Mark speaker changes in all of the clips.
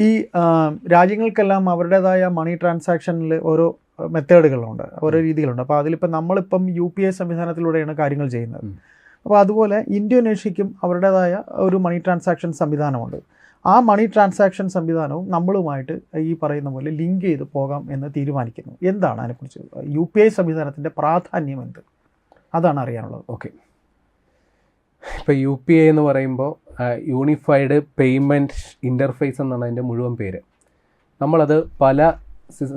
Speaker 1: ഈ രാജ്യങ്ങൾക്കെല്ലാം അവരുടേതായ മണി ട്രാൻസാക്ഷനിൽ ഓരോ മെത്തേഡുകളുണ്ട്, ഓരോ രീതികളുണ്ട്. അപ്പോൾ അതിലിപ്പോൾ നമ്മളിപ്പം UPI സംവിധാനത്തിലൂടെയാണ് കാര്യങ്ങൾ ചെയ്യുന്നത്. അപ്പോൾ അതുപോലെ ഇന്തോനേഷ്യയ്ക്കും അവരുടേതായ ഒരു മണി ട്രാൻസാക്ഷൻ സംവിധാനമുണ്ട്. ആ മണി ട്രാൻസാക്ഷൻ സംവിധാനവും നമ്മളുമായിട്ട് ഈ പറയുന്ന പോലെ ലിങ്ക് ചെയ്ത് പോകാം എന്ന് തീരുമാനിക്കുന്നു. എന്താണ് അതിനെക്കുറിച്ച് UPI സംവിധാനത്തിൻ്റെ പ്രാധാന്യം എന്ത്? അതാണ് അറിയാനുള്ളത്.
Speaker 2: ഓക്കെ, ഇപ്പോൾ UPI എന്ന് പറയുമ്പോൾ യൂണിഫൈഡ് പേയ്മെൻറ്റ് ഇൻ്റർഫേസ് എന്നാണ് അതിൻ്റെ മുഴുവൻ പേര്. നമ്മളത് പല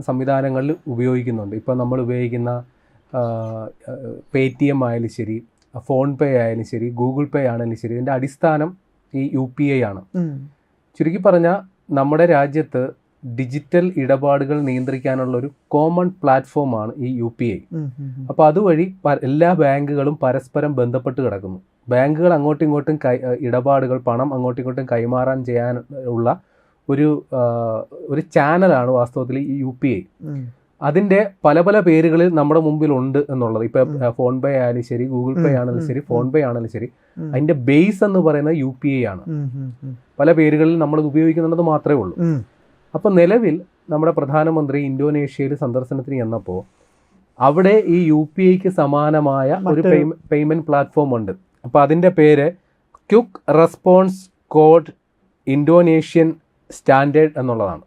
Speaker 2: സംവിധാനങ്ങളിൽ ഉപയോഗിക്കുന്നുണ്ട്. ഇപ്പോൾ നമ്മൾ ഉപയോഗിക്കുന്ന Paytm ആയാലും ശരി, ഫോൺപേ ആയാലും ശരി, ഗൂഗിൾ പേ ആണെങ്കിലും ശരി, ഇതിൻ്റെ അടിസ്ഥാനം ഈ UPI ആണ്. ചുരുക്കി പറഞ്ഞാൽ നമ്മുടെ രാജ്യത്ത് ഡിജിറ്റൽ ഇടപാടുകൾ നിയന്ത്രിക്കാനുള്ള ഒരു കോമൺ പ്ലാറ്റ്ഫോമാണ് ഈ UPI. അപ്പോൾ അതുവഴി എല്ലാ ബാങ്കുകളും പരസ്പരം ബന്ധപ്പെട്ട് കിടക്കുന്നു. ബാങ്കുകൾ അങ്ങോട്ടും ഇങ്ങോട്ടും ഇടപാടുകൾ, പണം അങ്ങോട്ടും ഇങ്ങോട്ടും കൈമാറാൻ ചെയ്യാനുള്ള ഒരു ചാനലാണ് വാസ്തവത്തിൽ ഈ UPI. അതിൻ്റെ പല പല പേരുകളിൽ നമ്മുടെ മുമ്പിലുണ്ട് എന്നുള്ളത്. ഇപ്പം ഫോൺപേ ആയാലും ശരി, ഗൂഗിൾ പേ ആണെങ്കിലും ശരി, ഫോൺപേ ആണെങ്കിലും ശരി, അതിൻ്റെ ബേസ് എന്ന് പറയുന്നത് UPI ആണ്. പല പേരുകളിൽ നമ്മളത് ഉപയോഗിക്കുന്നുള്ളത് മാത്രമേ ഉള്ളൂ. അപ്പം നിലവിൽ നമ്മുടെ പ്രധാനമന്ത്രി ഇന്തോനേഷ്യയിൽ സന്ദർശനത്തിന് ചെന്നപ്പോൾ അവിടെ ഈ UPIക്ക് സമാനമായ ഒരു പേയ്മെൻറ്റ് പ്ലാറ്റ്ഫോം ഉണ്ട്. അപ്പോൾ അതിൻ്റെ പേര് quick response code Indonesian standard എന്നുള്ളതാണ്.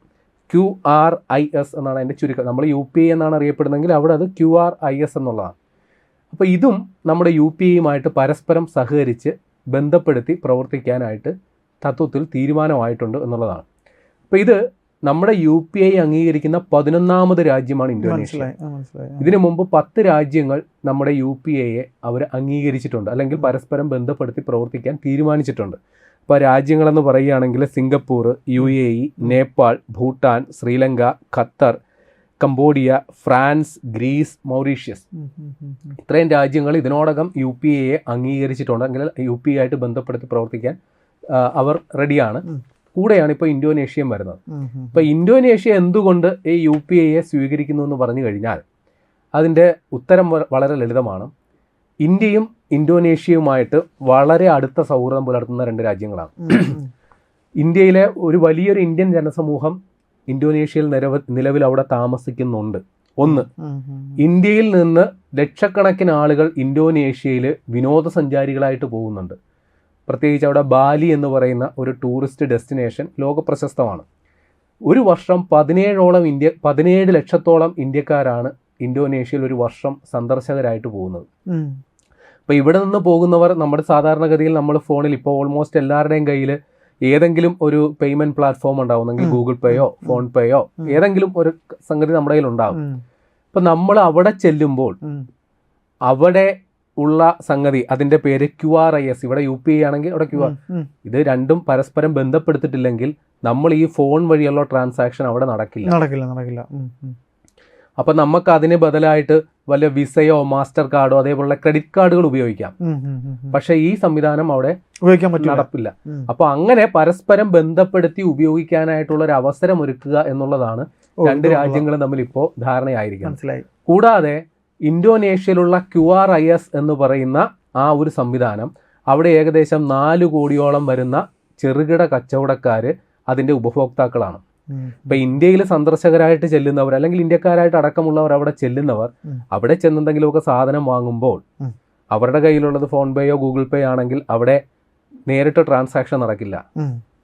Speaker 2: QRIS എന്നാണ് അതിൻ്റെ ചുരുക്കം. നമ്മൾ UPI എന്നാണ് അറിയപ്പെടുന്നതെങ്കിൽ അവിടെ അത് QRIS എന്നുള്ളതാണ്. അപ്പോൾ ഇതും നമ്മുടെ UPIയുമായിട്ട് പരസ്പരം സഹകരിച്ച് ബന്ധപ്പെടുത്തി പ്രവർത്തിക്കാനായിട്ട് തത്വത്തിൽ തീരുമാനമായിട്ടുണ്ട് എന്നുള്ളതാണ്. അപ്പോൾ ഇത് നമ്മുടെ UPI അംഗീകരിക്കുന്ന 11ാമത് രാജ്യമാണ് ഇന്തോനേഷ്യ. ഇതിനു മുമ്പ് 10 രാജ്യങ്ങൾ നമ്മുടെ UPIയെ അവർ അംഗീകരിച്ചിട്ടുണ്ട്, അല്ലെങ്കിൽ പരസ്പരം ബന്ധപ്പെടുത്തി പ്രവർത്തിക്കാൻ തീരുമാനിച്ചിട്ടുണ്ട്. ഇപ്പോൾ രാജ്യങ്ങളെന്ന് പറയുകയാണെങ്കിൽ Singapore, UAE, Nepal, Bhutan, Sri Lanka, Qatar, Cambodia, France, Greece, Mauritius, ഇത്രയും രാജ്യങ്ങൾ ഇതിനോടകം UPIയെ അംഗീകരിച്ചിട്ടുണ്ട്, അല്ലെങ്കിൽ UPI ആയിട്ട് ബന്ധപ്പെടുത്തി പ്രവർത്തിക്കാൻ അവർ റെഡിയാണ്. കൂടെയാണ് ഇപ്പോൾ ഇന്തോനേഷ്യയും വരുന്നത്. ഇപ്പോൾ ഇന്തോനേഷ്യ എന്തുകൊണ്ട് ഈ UPIയെ സ്വീകരിക്കുന്നു എന്ന് പറഞ്ഞു കഴിഞ്ഞാൽ അതിൻ്റെ ഉത്തരം വളരെ ലളിതമാണ്. ഇന്ത്യയും ഇന്തോനേഷ്യയുമായിട്ട് വളരെ അടുത്ത സൗഹൃദം പുലർത്തുന്ന 2 രാജ്യങ്ങളാണ്. ഇന്ത്യയിലെ ഒരു വലിയൊരു ഇന്ത്യൻ ജനസമൂഹം ഇന്തോനേഷ്യയിൽ നിലവിൽ അവിടെ താമസിക്കുന്നുണ്ട്. ഒന്ന്, ഇന്ത്യയിൽ നിന്ന് ലക്ഷക്കണക്കിന് ആളുകൾ ഇന്തോനേഷ്യയിൽ വിനോദസഞ്ചാരികളായിട്ട് പോകുന്നുണ്ട്. പ്രത്യേകിച്ച് അവിടെ ബാലി എന്ന് പറയുന്ന ഒരു ടൂറിസ്റ്റ് ഡെസ്റ്റിനേഷൻ ലോകപ്രശസ്തമാണ്. ഒരു വർഷം 17 ലക്ഷത്തോളം ഇന്ത്യക്കാരാണ് ഇന്തോനേഷ്യയിൽ ഒരു വർഷം സന്ദർശകരായിട്ട് പോകുന്നത്. അപ്പോൾ ഇവിടെ നിന്ന് പോകുന്നവർ നമ്മുടെ സാധാരണഗതിയിൽ നമ്മൾ ഫോണിൽ ഇപ്പോൾ ഓൾമോസ്റ്റ് എല്ലാവരുടെയും കയ്യിൽ ഏതെങ്കിലും ഒരു പേയ്മെൻറ്റ് പ്ലാറ്റ്ഫോം ഉണ്ടാവുന്നെങ്കിൽ ഗൂഗിൾ പേയോ ഫോൺ പേയോ ഏതെങ്കിലും ഒരു സംഗതി നമ്മുടെ കയ്യിൽ ഉണ്ടാവും. അപ്പം നമ്മൾ അവിടെ ചെല്ലുമ്പോൾ അവിടെ ഉള്ള സംഗതി, അതിൻ്റെ പേര് QRIS. ഇവിടെ UPI ആണെങ്കിൽ അവിടെ QR. ഇത് രണ്ടും പരസ്പരം ബന്ധപ്പെടുത്തിട്ടില്ലെങ്കിൽ നമ്മൾ ഈ ഫോൺ വഴിയുള്ള ട്രാൻസാക്ഷൻ അവിടെ നടക്കില്ല. അപ്പം നമുക്ക് അതിന് ബദലായിട്ട് വല്ല വിസയോ മാസ്റ്റർ കാർഡോ അതേപോലുള്ള ക്രെഡിറ്റ് കാർഡുകൾ ഉപയോഗിക്കാം. പക്ഷേ ഈ സംവിധാനം അവിടെ നടപ്പില്ല. അപ്പോൾ അങ്ങനെ പരസ്പരം ബന്ധപ്പെടുത്തി ഉപയോഗിക്കാനായിട്ടുള്ള ഒരു അവസരം ഒരുക്കുക എന്നുള്ളതാണ് 2 രാജ്യങ്ങളും തമ്മിൽ ഇപ്പോൾ ധാരണയായിരിക്കും. കൂടാതെ ഇന്തോനേഷ്യയിലുള്ള QRIS എന്ന് പറയുന്ന ആ ഒരു സംവിധാനം അവിടെ ഏകദേശം 4 കോടിയോളം വരുന്ന ചെറുകിട കച്ചവടക്കാർ അതിൻ്റെ ഉപഭോക്താക്കളാണ്. ഇപ്പം ഇന്ത്യയിൽ സന്ദർശകരായിട്ട് ചെല്ലുന്നവർ അല്ലെങ്കിൽ ഇന്ത്യക്കാരായിട്ട് അടക്കമുള്ളവർ അവിടെ ചെല്ലുന്നവർ അവിടെ ചെന്നെന്തെങ്കിലുമൊക്കെ സാധനം വാങ്ങുമ്പോൾ അവരുടെ കയ്യിലുള്ളത് ഫോൺ പേയോ ഗൂഗിൾ പേ ആണെങ്കിൽ അവിടെ നേരിട്ട് ട്രാൻസാക്ഷൻ നടക്കില്ല.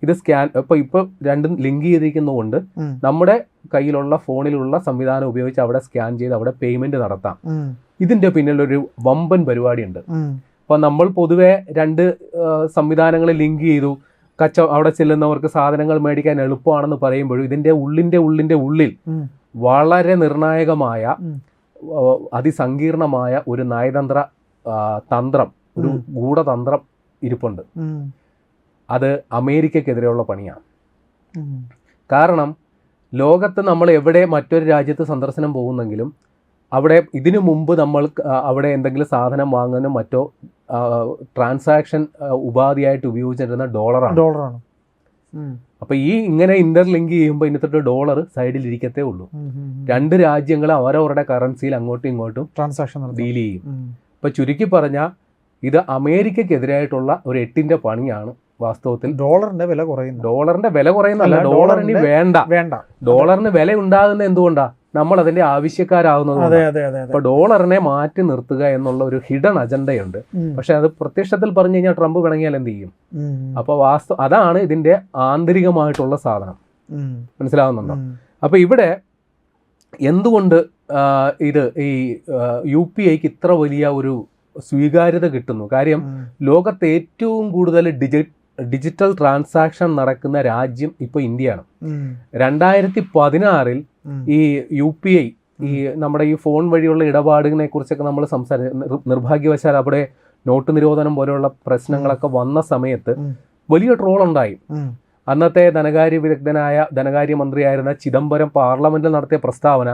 Speaker 2: ഇത് സ്കാൻ ഇപ്പോൾ രണ്ടും ലിങ്ക് ചെയ്തിരിക്കുന്നതുകൊണ്ട് നമ്മുടെ കയ്യിലുള്ള ഫോണിലുള്ള സംവിധാനം ഉപയോഗിച്ച് അവിടെ സ്കാൻ ചെയ്ത് അവിടെ പേയ്മെന്റ് നടത്താം. ഇതിന്റെ പിന്നിലൊരു വമ്പൻ പരിപാടിയുണ്ട്. അപ്പോൾ നമ്മൾ പൊതുവെ 2 സംവിധാനങ്ങൾ ലിങ്ക് ചെയ്തു, അവിടെ ചെല്ലുന്നവർക്ക് സാധനങ്ങൾ മേടിക്കാൻ എളുപ്പമാണെന്ന് പറയുമ്പോഴും ഇതിന്റെ ഉള്ളിൽ വളരെ നിർണായകമായ അതിസങ്കീർണമായ ഒരു നയതന്ത്ര തന്ത്രം, ഒരു ഗൂഢതന്ത്രം ഇരിപ്പുണ്ട്. അത് അമേരിക്കക്കെതിരെയുള്ള പണിയാണ്. കാരണം ലോകത്ത് നമ്മൾ എവിടെ മറ്റൊരു രാജ്യത്ത് സന്ദർശനം പോകുന്നെങ്കിലും അവിടെ ഇതിനു മുമ്പ് നമ്മൾ അവിടെ എന്തെങ്കിലും സാധനം വാങ്ങാനും മറ്റോ ട്രാൻസാക്ഷൻ ഉപാധിയായിട്ട് ഉപയോഗിച്ചിരുന്ന ഡോളറാണ്. അപ്പോൾ ഈ ഇങ്ങനെ ഇന്റർലിങ്ക് ചെയ്യുമ്പോൾ ഇന്നത്തെ ഡോളർ സൈഡിൽ ഇരിക്കത്തേ ഉള്ളൂ. 2 രാജ്യങ്ങൾ അവരവരുടെ കറൻസിയിൽ അങ്ങോട്ടും ഇങ്ങോട്ടും ട്രാൻസാക്ഷൻ ഡീൽ ചെയ്യും. അപ്പോൾ ചുരുക്കി പറഞ്ഞാൽ ഇത് അമേരിക്കക്കെതിരായിട്ടുള്ള ഒരു 8ന്റെ പണിയാണ് വാസ്തവത്തിൽ.
Speaker 1: ഡോളറിന്റെ വില കുറയുന്നു.
Speaker 2: ഡോളറിന്റെ വില കുറയുന്നല്ല, ഡോളർ ഇനി വേണ്ട. ഡോളറിന് വില ഉണ്ടാകുന്നത് എന്തുകൊണ്ടാ? നമ്മൾ അതിന്റെ ആവശ്യക്കാരാവുന്നത്. അപ്പൊ ഡോളറിനെ മാറ്റി നിർത്തുക എന്നുള്ള ഒരു ഹിഡൻ അജണ്ടയുണ്ട്. പക്ഷെ അത് പ്രത്യക്ഷത്തിൽ പറഞ്ഞു കഴിഞ്ഞാൽ ട്രംപ് പിണങ്ങിയാൽ എന്ത് ചെയ്യും? അപ്പൊ അതാണ് ഇതിന്റെ ആന്തരികമായിട്ടുള്ള സാധനം. മനസ്സിലാവുന്നുണ്ടോ? അപ്പൊ ഇവിടെ എന്തുകൊണ്ട് ഇത് ഈ UPIക്ക് ഇത്ര വലിയ ഒരു സ്വീകാര്യത കിട്ടുന്നു? കാര്യം ലോകത്തെ ഏറ്റവും കൂടുതൽ ഡിജിറ്റൽ ട്രാൻസാക്ഷൻ നടക്കുന്ന രാജ്യം ഇപ്പൊ ഇന്ത്യയാണ്. 2016 ഈ UPI ഈ നമ്മുടെ ഈ ഫോൺ വഴിയുള്ള ഇടപാടിനെ കുറിച്ചൊക്കെ നമ്മൾ നിർഭാഗ്യവശാൽ അവിടെ നോട്ട് നിരോധനം പോലെയുള്ള പ്രശ്നങ്ങളൊക്കെ വന്ന സമയത്ത് വലിയ ട്രോൾ ഉണ്ടായി. അന്നത്തെ ധനകാര്യ മന്ത്രിയായിരുന്ന ചിദംബരം പാർലമെന്റിൽ നടത്തിയ പ്രസ്താവന,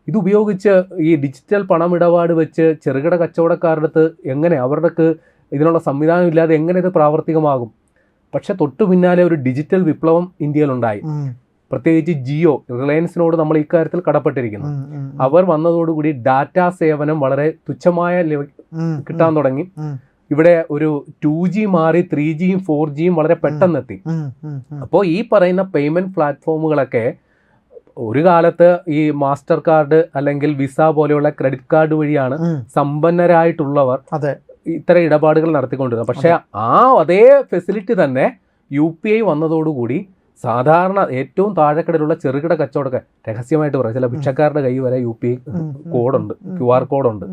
Speaker 2: ഇതുപയോഗിച്ച് ഈ ഡിജിറ്റൽ പണമിടപാട് വെച്ച് ചെറുകിട കച്ചവടക്കാരുടെ അടുത്ത് എങ്ങനെ, അവർക്ക് ഇതിനുള്ള സംവിധാനം ഇല്ലാതെ എങ്ങനെ ഇത് പ്രാവർത്തികമാകും? പക്ഷെ തൊട്ടു പിന്നാലെ ഒരു ഡിജിറ്റൽ വിപ്ലവം ഇന്ത്യയിലുണ്ടായി. പ്രത്യേകിച്ച് ജിയോ, റിലയൻസിനോട് നമ്മൾ ഇക്കാര്യത്തിൽ കടപ്പെട്ടിരിക്കുന്നു. അവർ വന്നതോടുകൂടി ഡാറ്റാ സേവനം വളരെ തുച്ഛമായ കിട്ടാൻ തുടങ്ങി. ഇവിടെ ഒരു 2G മാറി 3Gയും 4Gയും വളരെ പെട്ടെന്നെത്തി. അപ്പോൾ ഈ പറയുന്ന പേയ്മെന്റ് പ്ലാറ്റ്ഫോമുകളൊക്കെ ഒരു കാലത്ത് ഈ മാസ്റ്റർ കാർഡ് അല്ലെങ്കിൽ വിസ പോലെയുള്ള ക്രെഡിറ്റ് കാർഡ് വഴിയാണ് സമ്പന്നരായിട്ടുള്ളവർ ഇത്തരം ഇടപാടുകൾ നടത്തിക്കൊണ്ടിരുന്നത്. പക്ഷെ അതേ ഫെസിലിറ്റി തന്നെ UPI വന്നതോടുകൂടി സാധാരണ ഏറ്റവും താഴെക്കടയിലുള്ള ചെറുകിട കച്ചവടക്കാർ, രഹസ്യമായിട്ട് പറയാം, ചില ഭിക്ഷക്കാരുടെ കൈ വരെ UPI കോഡുണ്ട്, QR കോഡുണ്ട്.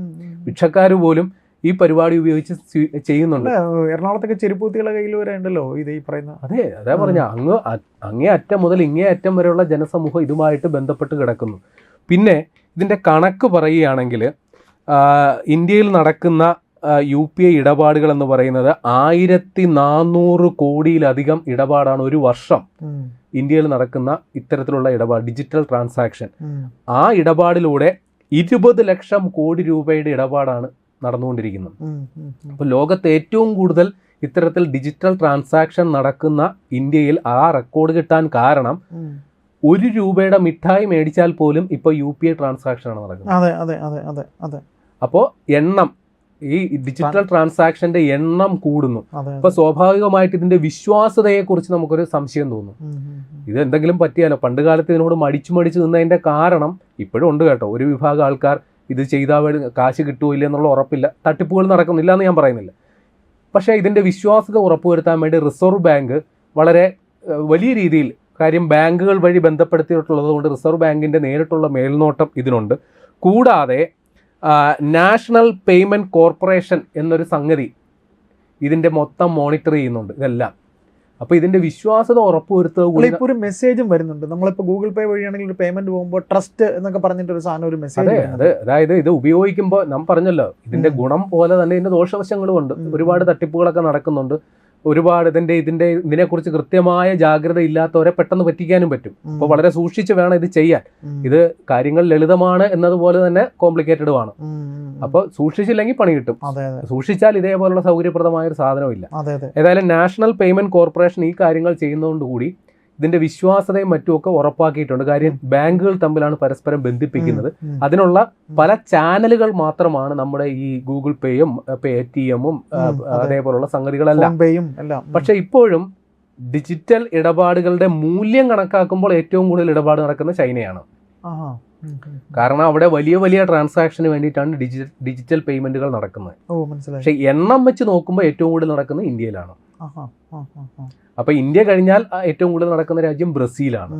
Speaker 2: ഭിക്ഷക്കാർ പോലും ഈ പരിപാടി ഉപയോഗിച്ച് ചെയ്യുന്നുണ്ട്.
Speaker 1: എറണാകുളത്തൊക്കെ ചെരുപ്പൂത്തികളുടെ കയ്യിൽ വരെ ഉണ്ടല്ലോ ഇത് ഈ പറയുന്ന.
Speaker 2: അതേ പറഞ്ഞ അങ്ങേ അറ്റം മുതൽ ഇങ്ങേ അറ്റം വരെയുള്ള ജനസമൂഹം ഇതുമായിട്ട് ബന്ധപ്പെട്ട് കിടക്കുന്നു. പിന്നെ ഇതിന്റെ കണക്ക് പറയുകയാണെങ്കിൽ ഇന്ത്യയിൽ നടക്കുന്ന UPI ഇടപാടുകൾ എന്ന് പറയുന്നത് 1400 കോടിയിലധികം ഇടപാടാണ് ഒരു വർഷം ഇന്ത്യയിൽ നടക്കുന്ന ഇത്തരത്തിലുള്ള ഇടപാട്, ഡിജിറ്റൽ ട്രാൻസാക്ഷൻ. ആ ഇടപാടിലൂടെ 20 ലക്ഷം കോടി രൂപയുടെ ഇടപാടാണ് നടന്നുകൊണ്ടിരിക്കുന്നത്. അപ്പൊ ലോകത്ത് ഏറ്റവും കൂടുതൽ ഇത്തരത്തിൽ ഡിജിറ്റൽ ട്രാൻസാക്ഷൻ നടക്കുന്ന ഇന്ത്യയിൽ ആ റെക്കോർഡ് കിട്ടാൻ കാരണം 1 രൂപയുടെ മിഠായി മേടിച്ചാൽ പോലും ഇപ്പൊ UPI ട്രാൻസാക്ഷൻ ആണ് നടക്കുന്നത്. അപ്പോൾ ഈ ഡിജിറ്റൽ ട്രാൻസാക്ഷന്റെ എണ്ണം കൂടുന്നു. അപ്പൊ സ്വാഭാവികമായിട്ട് ഇതിന്റെ വിശ്വാസ്യതയെ കുറിച്ച് നമുക്കൊരു സംശയം തോന്നും. ഇത് എന്തെങ്കിലും പറ്റിയാലോ? പണ്ട് കാലത്ത് ഇതിനോട് മടിച്ചു നിന്നതിന്റെ കാരണം ഇപ്പോഴും ഉണ്ട് കേട്ടോ. ഒരു വിഭാഗം ആൾക്കാർ ഇത് ചെയ്താൽ കാശ് കിട്ടുമോ ഇല്ല എന്നുള്ള ഉറപ്പില്ല, തട്ടിപ്പുകൾ നടക്കുന്നില്ല എന്ന് ഞാൻ പറയുന്നില്ല. പക്ഷേ ഇതിന്റെ വിശ്വാസ്യത ഉറപ്പുവരുത്താൻ വേണ്ടി റിസർവ് ബാങ്ക് വളരെ വലിയ രീതിയിൽ, കാര്യം ബാങ്കുകൾ വഴി ബന്ധപ്പെടുത്തിയിട്ടുള്ളത് കൊണ്ട് റിസർവ് ബാങ്കിന്റെ നേരിട്ടുള്ള മേൽനോട്ടം ഇതിനുണ്ട്. കൂടാതെ നാഷണൽ പേയ്മെന്റ് കോർപ്പറേഷൻ എന്നൊരു സംഗതി ഇതിന്റെ മൊത്തം മോണിറ്റർ ചെയ്യുന്നുണ്ട് ഇതെല്ലാം. അപ്പൊ ഇതിന്റെ വിശ്വാസ്യത ഉറപ്പുവരുത്തുക.
Speaker 1: ഇപ്പോൾ ഒരു മെസ്സേജും വരുന്നുണ്ട്. നമ്മളിപ്പോൾ ഗൂഗിൾ പേ വഴിയാണെങ്കിൽ ഒരു പേയ്മെന്റ് പോകുമ്പോൾ ട്രസ്റ്റ് എന്നൊക്കെ പറഞ്ഞിട്ട് ഒരു സാധനം, ഒരു മെസ്സേജ്.
Speaker 2: അതായത് ഇത് ഉപയോഗിക്കുമ്പോൾ നാം പറഞ്ഞല്ലോ, ഇതിന്റെ ഗുണം പോലെ തന്നെ ഇതിന്റെ ദോഷവശങ്ങളും ഉണ്ട്. ഒരുപാട് തട്ടിപ്പുകളൊക്കെ നടക്കുന്നുണ്ട്. ഒരുപാട് ഇതിനെക്കുറിച്ച് കൃത്യമായ ജാഗ്രത ഇല്ലാത്തവരെ പെട്ടെന്ന് പറ്റിക്കാനും പറ്റും. അപ്പോൾ വളരെ സൂക്ഷിച്ച് വേണം ഇത് ചെയ്യാൻ. ഇത് കാര്യങ്ങൾ ലളിതമാണ് എന്നതുപോലെ തന്നെ കോംപ്ലിക്കേറ്റഡും ആണ്. അപ്പോൾ സൂക്ഷിച്ചില്ലെങ്കിൽ പണി കിട്ടും. സൂക്ഷിച്ചാൽ ഇതേപോലുള്ള സൗകര്യപ്രദമായ ഒരു സാധനമില്ല. ഏതായാലും നാഷണൽ പേയ്മെന്റ് കോർപ്പറേഷൻ ഈ കാര്യങ്ങൾ ചെയ്യുന്നതുകൊണ്ടുകൂടി ഇതിന്റെ വിശ്വാസ്യതയും മറ്റുമൊക്കെ ഉറപ്പാക്കിയിട്ടുണ്ട്. കാര്യം ബാങ്കുകൾ തമ്മിലാണ് പരസ്പരം ബന്ധിപ്പിക്കുന്നത്. അതിനുള്ള പല ചാനലുകൾ മാത്രമാണ് നമ്മുടെ ഈ ഗൂഗിൾ പേയും പേടിഎമ്മും അതേപോലുള്ള സംഗതികളെല്ലാം. പക്ഷെ ഇപ്പോഴും ഡിജിറ്റൽ ഇടപാടുകളുടെ മൂല്യം കണക്കാക്കുമ്പോൾ ഏറ്റവും കൂടുതൽ ഇടപാട് നടക്കുന്ന ചൈനയാണ്. കാരണം അവിടെ വലിയ വലിയ ട്രാൻസാക്ഷന് വേണ്ടിയിട്ടാണ് ഡിജിറ്റൽ പേയ്മെന്റുകൾ നടക്കുന്നത്. പക്ഷെ എണ്ണം വെച്ച് നോക്കുമ്പോൾ ഏറ്റവും കൂടുതൽ നടക്കുന്നത് ഇന്ത്യയിലാണ്. അപ്പൊ ഇന്ത്യ കഴിഞ്ഞാൽ ഏറ്റവും കൂടുതൽ നടക്കുന്ന രാജ്യം ബ്രസീലാണ്.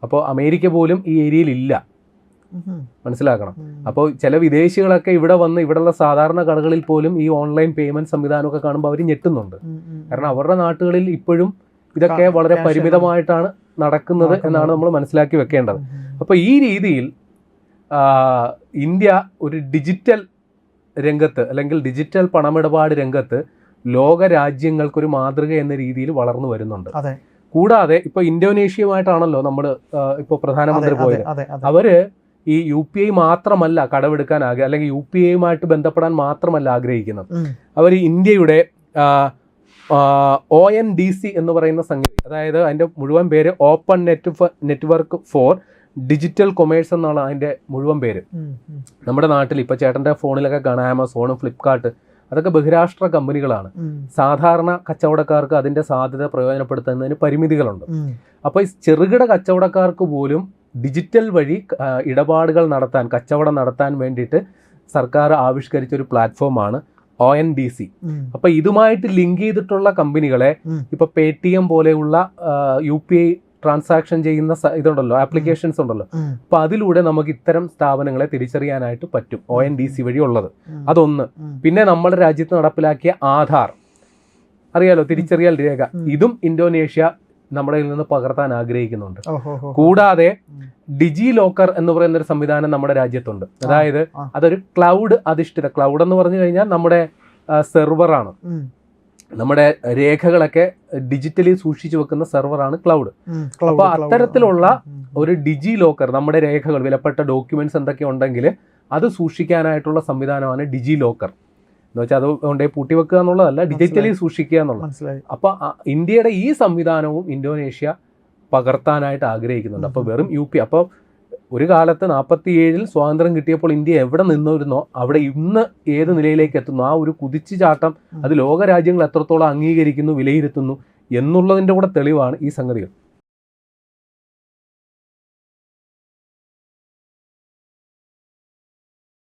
Speaker 2: അപ്പോൾ അമേരിക്ക പോലും ഈ ഏരിയയിൽ ഇല്ല, മനസ്സിലാക്കണം. അപ്പോൾ ചില വിദേശികളൊക്കെ ഇവിടെ വന്ന് ഇവിടെയുള്ള സാധാരണ കടകളിൽ പോലും ഈ ഓൺലൈൻ പേയ്മെന്റ് സംവിധാനമൊക്കെ കാണുമ്പോൾ അവർ ഞെട്ടുന്നുണ്ട്. കാരണം അവരുടെ നാട്ടുകളിൽ ഇപ്പോഴും ഇതൊക്കെ വളരെ പരിമിതമായിട്ടാണ് നടക്കുന്നത് എന്നാണ് നമ്മൾ മനസ്സിലാക്കി വെക്കേണ്ടത്. അപ്പോൾ ഈ രീതിയിൽ ഇന്ത്യ ഒരു ഡിജിറ്റൽ രംഗത്ത് അല്ലെങ്കിൽ ഡിജിറ്റൽ പണമിടപാട് രംഗത്ത് ലോക രാജ്യങ്ങൾക്കൊരു മാതൃക എന്ന രീതിയിൽ വളർന്നു വരുന്നുണ്ട്. കൂടാതെ ഇപ്പൊ ഇന്തോനേഷ്യയുമായിട്ടാണല്ലോ നമ്മൾ ഇപ്പൊ പ്രധാനമന്ത്രി പോയത്. അവര് ഈ UPI മാത്രമല്ല കടമെടുക്കാൻ അല്ലെങ്കിൽ UPIയുമായിട്ട് ബന്ധപ്പെടാൻ മാത്രമല്ല ആഗ്രഹിക്കുന്നത്. അവർ ഇന്ത്യയുടെ ONDC എന്ന് പറയുന്ന സംഗതി, അതായത് അതിന്റെ മുഴുവൻ പേര് open network four digital commerce എന്നാണ് അതിന്റെ മുഴുവൻ പേര്. നമ്മുടെ നാട്ടിൽ ഇപ്പൊ ചേട്ടന്റെ ഫോണിലൊക്കെ കാണാം, ആമസോണും ഫ്ലിപ്കാർട്ട് അതൊക്കെ ബഹിരാഷ്ട്ര കമ്പനികളാണ്. സാധാരണ കച്ചവടക്കാർക്ക് അതിന്റെ സാധ്യത പ്രയോജനപ്പെടുത്തുന്നതിന് പരിമിതികളുണ്ട്. അപ്പോൾ ഈ ചെറുകിട കച്ചവടക്കാർക്ക് പോലും ഡിജിറ്റൽ വഴി ഇടപാടുകൾ നടത്താൻ, കച്ചവടം നടത്താൻ വേണ്ടിയിട്ട് സർക്കാർ ആവിഷ്കരിച്ച ഒരു പ്ലാറ്റ്ഫോമാണ് ONDC. അപ്പൊ ഇതുമായിട്ട് ലിങ്ക് ചെയ്തിട്ടുള്ള കമ്പനികളെ ഇപ്പൊ പേടിഎം പോലെയുള്ള UPI ട്രാൻസാക്ഷൻ ചെയ്യുന്ന ഇതുണ്ടല്ലോ, ആപ്ലിക്കേഷൻസ് ഉണ്ടല്ലോ, അപ്പൊ അതിലൂടെ നമുക്ക് ഇത്തരം സ്ഥാപനങ്ങളെ തിരിച്ചറിയാനായിട്ട് പറ്റും, ONDC വഴി ഉള്ളത്. അതൊന്ന്. പിന്നെ നമ്മുടെ രാജ്യത്ത് നടപ്പിലാക്കിയ ആധാർ, അറിയാലോ, തിരിച്ചറിയൽ രേഖ, ഇതും ഇന്തോനേഷ്യ നമ്മുടെ നിന്ന് പകർത്താൻ ആഗ്രഹിക്കുന്നുണ്ട്. കൂടാതെ ഡിജി ലോക്കർ എന്ന് പറയുന്ന ഒരു സംവിധാനം നമ്മുടെ രാജ്യത്തുണ്ട്. അതായത് അതൊരു ക്ലൗഡ് അധിഷ്ഠിത, ക്ലൗഡ് എന്ന് പറഞ്ഞു കഴിഞ്ഞാൽ നമ്മുടെ സെർവറാണ്. നമ്മുടെ രേഖകളൊക്കെ ഡിജിറ്റലി സൂക്ഷിച്ചു വെക്കുന്ന സെർവറാണ് ക്ലൗഡ്. അപ്പൊ അത്തരത്തിലുള്ള ഒരു ഡിജി ലോക്കർ, നമ്മുടെ രേഖകൾ, വിലപ്പെട്ട ഡോക്യുമെന്റ്സ് എന്തൊക്കെ ഉണ്ടെങ്കിൽ അത് സൂക്ഷിക്കാനായിട്ടുള്ള സംവിധാനമാണ് ഡിജി ലോക്കർ. എന്ന് വെച്ചാൽ അത് കൊണ്ടേ പൂട്ടി വെക്കുക എന്നുള്ളതല്ല, ഡിജിറ്റലി സൂക്ഷിക്കുക എന്നുള്ളത്. അപ്പൊ ഇന്ത്യയുടെ ഈ സംവിധാനവും ഇന്തോനേഷ്യ പകർത്താനായിട്ട് ആഗ്രഹിക്കുന്നുണ്ട്. അപ്പൊ വെറും UPI, അപ്പോൾ ഒരു കാലത്ത് 47 സ്വാതന്ത്ര്യം കിട്ടിയപ്പോൾ ഇന്ത്യ എവിടെ നിന്നിരുന്നോ അവിടെ ഇന്ന് ഏത് നിലയിലേക്ക് എത്തുന്നു, ആ ഒരു കുതിച്ചു ചാട്ടം അത് ലോകരാജ്യങ്ങൾ എത്രത്തോളം അംഗീകരിക്കുന്നു, വിലയിരുത്തുന്നു എന്നുള്ളതിൻ്റെ കൂടെ തെളിവാണ് ഈ സംഗതികൾ.